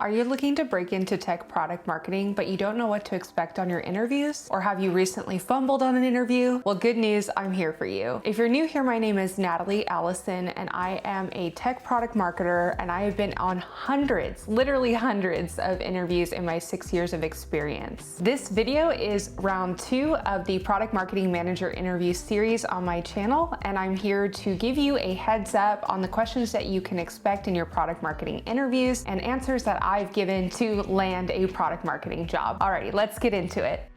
Are you looking to break into tech product marketing, but you don't know what to expect on your interviews? Or have you recently fumbled on an interview? Well, good news, I'm here for you. If you're new here, my name is Natalie Allison, and I am a tech product marketer, and I have been on hundreds, literally hundreds of interviews in my 6 years of experience. This video is round 2 of the Product Marketing Manager interview series on my channel, and I'm here to give you a heads up on the questions that you can expect in your product marketing interviews and answers that I've given to land a product marketing job. Alrighty, let's get into it.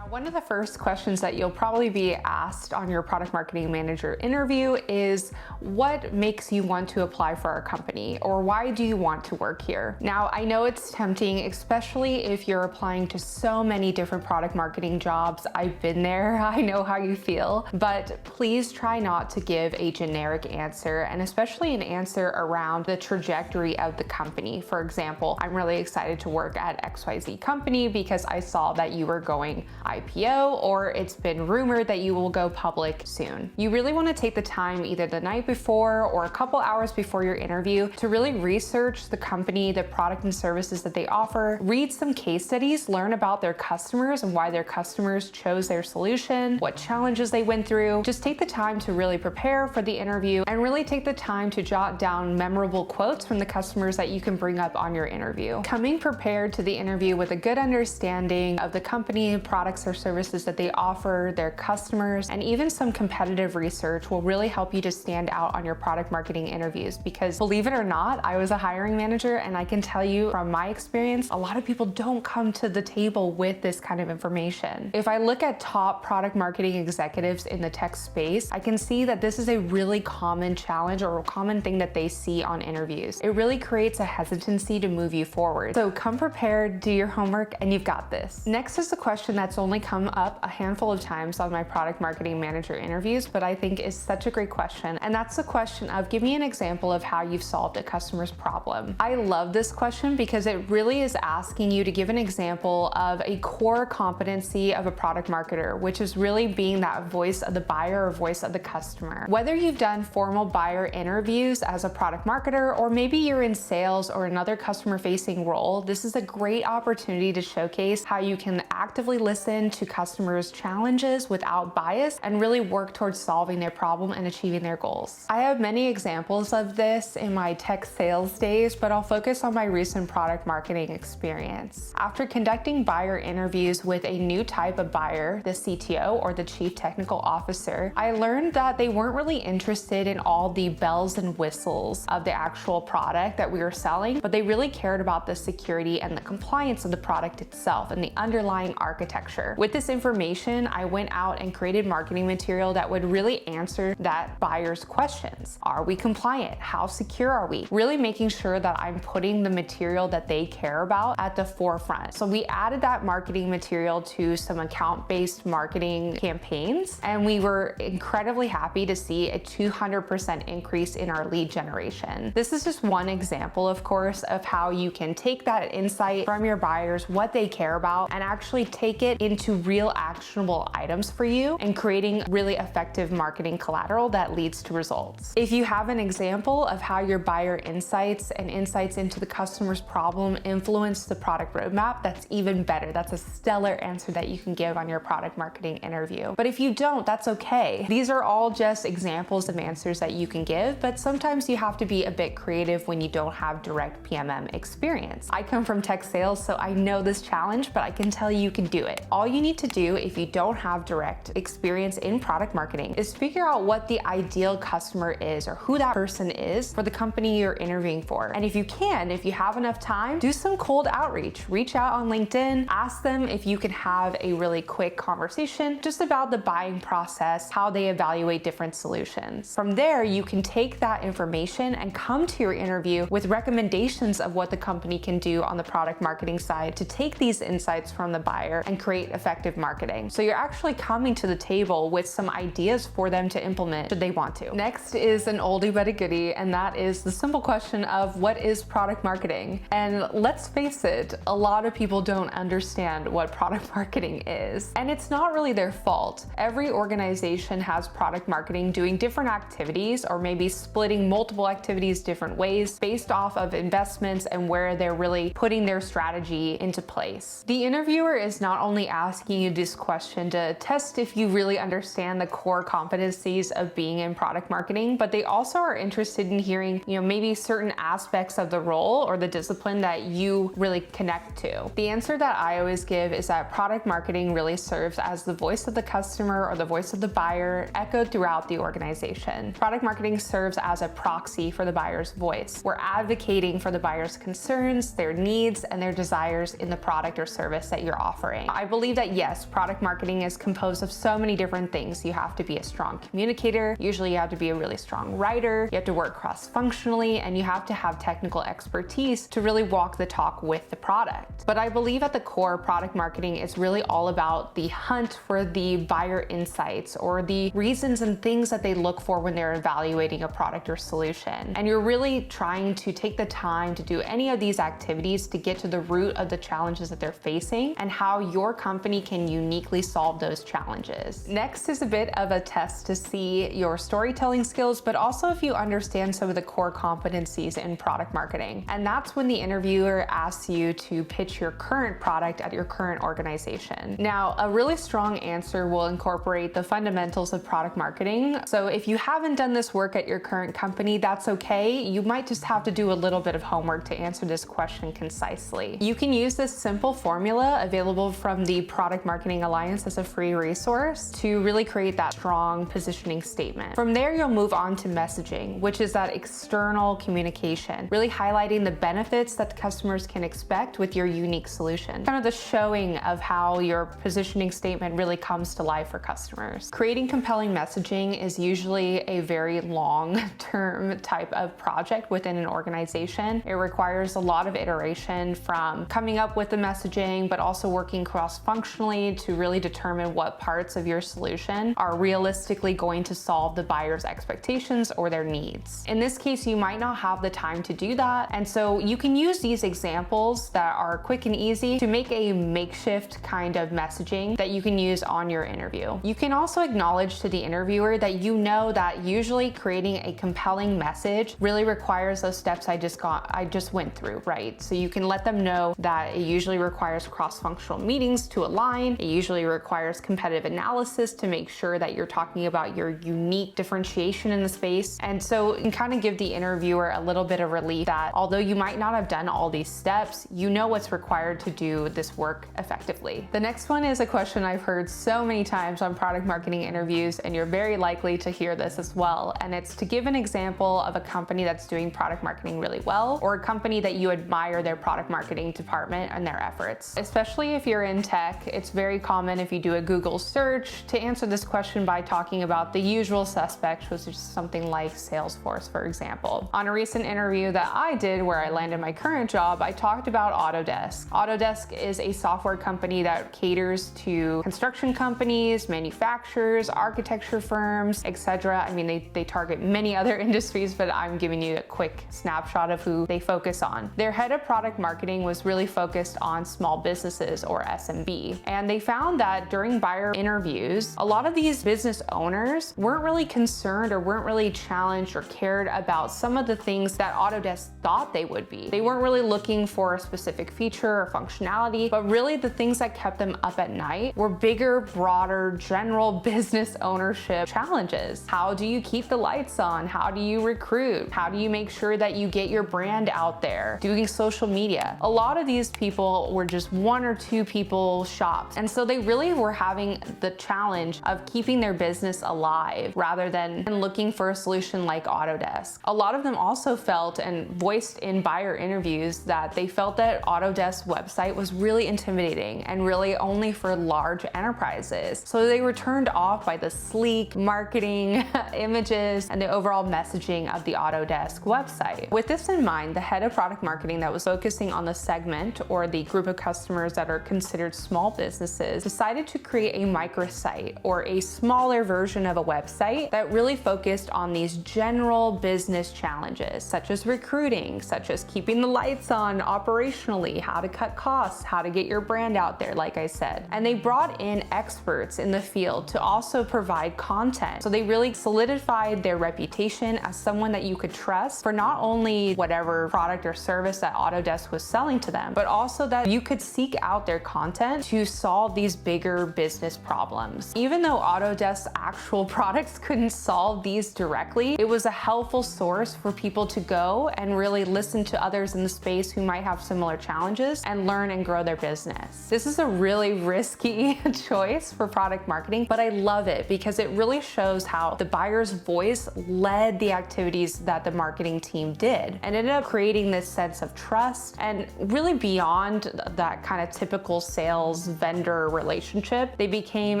One of the first questions that you'll probably be asked on your product marketing manager interview is, what makes you want to apply for our company? Or why do you want to work here? Now, I know it's tempting, especially if you're applying to so many different product marketing jobs. I've been there, I know how you feel, but please try not to give a generic answer, and especially an answer around the trajectory of the company. For example, I'm really excited to work at XYZ company because I saw that you were going IPO, or it's been rumored that you will go public soon. You really want to take the time either the night before or a couple hours before your interview to really research the company, the product and services that they offer, read some case studies, learn about their customers and why their customers chose their solution, what challenges they went through. Just take the time to really prepare for the interview and really take the time to jot down memorable quotes from the customers that you can bring up on your interview. Coming prepared to the interview with a good understanding of the company, products or services that they offer, their customers, and even some competitive research will really help you to stand out on your product marketing interviews. Because believe it or not, I was a hiring manager, and I can tell you from my experience, a lot of people don't come to the table with this kind of information. If I look at top product marketing executives in the tech space, I can see that this is a really common challenge or a common thing that they see on interviews. It really creates a hesitancy to move you forward. So come prepared, do your homework, and you've got this. Next is the question that's only come up a handful of times on my product marketing manager interviews, but I think is such a great question. And that's the question of, give me an example of how you've solved a customer's problem. I love this question because it really is asking you to give an example of a core competency of a product marketer, which is really being that voice of the buyer or voice of the customer. Whether you've done formal buyer interviews as a product marketer, or maybe you're in sales or another customer facing role, this is a great opportunity to showcase how you can actively listen to customers' challenges without bias and really work towards solving their problem and achieving their goals. I have many examples of this in my tech sales days, but I'll focus on my recent product marketing experience. After conducting buyer interviews with a new type of buyer, the CTO or the Chief Technical Officer, I learned that they weren't really interested in all the bells and whistles of the actual product that we were selling, but they really cared about the security and the compliance of the product itself and the underlying architecture. With this information, I went out and created marketing material that would really answer that buyer's questions. Are we compliant? How secure are we? Really making sure that I'm putting the material that they care about at the forefront. So we added that marketing material to some account-based marketing campaigns, and we were incredibly happy to see a 200% increase in our lead generation. This is just one example, of course, of how you can take that insight from your buyers, what they care about, and actually take it into real actionable items for you and creating really effective marketing collateral that leads to results. If you have an example of how your buyer insights and insights into the customer's problem influence the product roadmap, that's even better. That's a stellar answer that you can give on your product marketing interview. But if you don't, that's okay. These are all just examples of answers that you can give, but sometimes you have to be a bit creative when you don't have direct PMM experience. I come from tech sales, so I know this challenge, but I can tell you can do it. All you need to do if you don't have direct experience in product marketing is figure out what the ideal customer is, or who that person is for the company you're interviewing for. And if you have enough time, do some cold outreach. Reach out on LinkedIn, ask them if you can have a really quick conversation just about the buying process, how they evaluate different solutions. From there, you can take that information and come to your interview with recommendations of what the company can do on the product marketing side to take these insights from the buyer and create effective effective marketing. So you're actually coming to the table with some ideas for them to implement should they want to. Next is an oldie but a goodie, and that is the simple question of what is product marketing? And let's face it, a lot of people don't understand what product marketing is. And it's not really their fault. Every organization has product marketing doing different activities, or maybe splitting multiple activities different ways based off of investments and where they're really putting their strategy into place. The interviewer is not only asking you this question to test if you really understand the core competencies of being in product marketing, but they also are interested in hearing, maybe certain aspects of the role or the discipline that you really connect to. The answer that I always give is that product marketing really serves as the voice of the customer or the voice of the buyer echoed throughout the organization. Product marketing serves as a proxy for the buyer's voice. We're advocating for the buyer's concerns, their needs, and their desires in the product or service that you're offering. I believe that yes, product marketing is composed of so many different things. You have to be a strong communicator. Usually you have to be a really strong writer. You have to work cross-functionally, and you have to have technical expertise to really walk the talk with the product. But I believe at the core, product marketing is really all about the hunt for the buyer insights or the reasons and things that they look for when they're evaluating a product or solution. And you're really trying to take the time to do any of these activities to get to the root of the challenges that they're facing and how your company can uniquely solve those challenges. Next is a bit of a test to see your storytelling skills, but also if you understand some of the core competencies in product marketing. And that's when the interviewer asks you to pitch your current product at your current organization. Now, a really strong answer will incorporate the fundamentals of product marketing. So if you haven't done this work at your current company, that's okay. You might just have to do a little bit of homework to answer this question concisely. You can use this simple formula available from the Product Marketing Alliance as a free resource to really create that strong positioning statement. From there, you'll move on to messaging, which is that external communication, really highlighting the benefits that the customers can expect with your unique solution. Kind of the showing of how your positioning statement really comes to life for customers. Creating compelling messaging is usually a very long-term type of project within an organization. It requires a lot of iteration from coming up with the messaging, but also working cross-functionally to really determine what parts of your solution are realistically going to solve the buyer's expectations or their needs. In this case, you might not have the time to do that, and so you can use these examples that are quick and easy to make a makeshift kind of messaging that you can use on your interview. You can also acknowledge to the interviewer that you know that usually creating a compelling message really requires those steps I just went through, right? So you can let them know that it usually requires cross-functional meetings to align. It usually requires competitive analysis to make sure that you're talking about your unique differentiation in the space. And so you can kind of give the interviewer a little bit of relief that although you might not have done all these steps, you know what's required to do this work effectively. The next one is a question I've heard so many times on product marketing interviews, and you're very likely to hear this as well. And it's to give an example of a company that's doing product marketing really well, or a company that you admire their product marketing department and their efforts. Especially if you're in tech, it's very common if you do a Google search to answer this question by talking about the usual suspects, which is something like Salesforce, for example. On a recent interview that I did where I landed my current job, I talked about Autodesk. Autodesk is a software company that caters to construction companies, manufacturers, architecture firms, etc. I mean, they target many other industries, but I'm giving you a quick snapshot of who they focus on. Their head of product marketing was really focused on small businesses, or SMB. And they found that during buyer interviews, a lot of these business owners weren't really concerned or weren't really challenged or cared about some of the things that Autodesk thought they would be. They weren't really looking for a specific feature or functionality, but really the things that kept them up at night were bigger, broader, general business ownership challenges. How do you keep the lights on? How do you recruit? How do you make sure that you get your brand out there? Doing social media. A lot of these people were just one or two people shops. And so they really were having the challenge of keeping their business alive rather than looking for a solution like Autodesk. A lot of them also felt and voiced in buyer interviews that they felt that Autodesk's website was really intimidating and really only for large enterprises. So they were turned off by the sleek marketing images and the overall messaging of the Autodesk website. With this in mind, the head of product marketing that was focusing on the segment or the group of customers that are considered small small businesses decided to create a microsite, or a smaller version of a website that really focused on these general business challenges, such as recruiting, such as keeping the lights on operationally, how to cut costs, how to get your brand out there, like I said. And they brought in experts in the field to also provide content. So they really solidified their reputation as someone that you could trust for not only whatever product or service that Autodesk was selling to them, but also that you could seek out their content to solve these bigger business problems. Even though Autodesk's actual products couldn't solve these directly, it was a helpful source for people to go and really listen to others in the space who might have similar challenges and learn and grow their business. This is a really risky choice for product marketing, but I love it because it really shows how the buyer's voice led the activities that the marketing team did and ended up creating this sense of trust, and really beyond that kind of typical sales vendor relationship, they became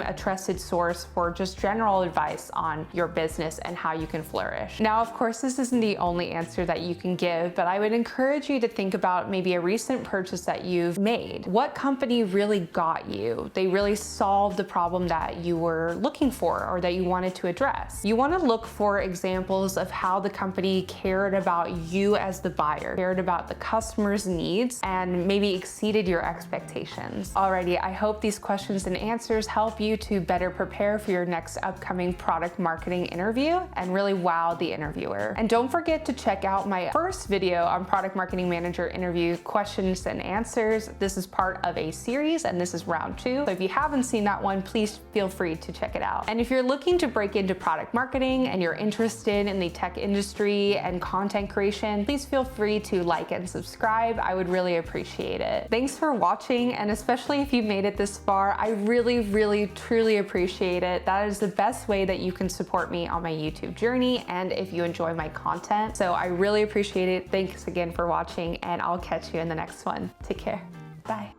a trusted source for just general advice on your business and how you can flourish. Now, of course, this isn't the only answer that you can give, but I would encourage you to think about maybe a recent purchase that you've made. What company really got you? They really solved the problem that you were looking for or that you wanted to address. You want to look for examples of how the company cared about you as the buyer, cared about the customer's needs, and maybe exceeded your expectations. Alrighty, I hope these questions and answers help you to better prepare for your next upcoming product marketing interview and really wow the interviewer. And don't forget to check out my first video on product marketing manager interview questions and answers. This is part of a series and this is round 2. So if you haven't seen that one, please feel free to check it out. And if you're looking to break into product marketing and you're interested in the tech industry and content creation, please feel free to like and subscribe. I would really appreciate it. Thanks for watching, and especially if you made it this far, I really, truly appreciate it. That is the best way that you can support me on my YouTube journey and if you enjoy my content. So I really appreciate it. Thanks again for watching, and I'll catch you in the next one. Take care. Bye.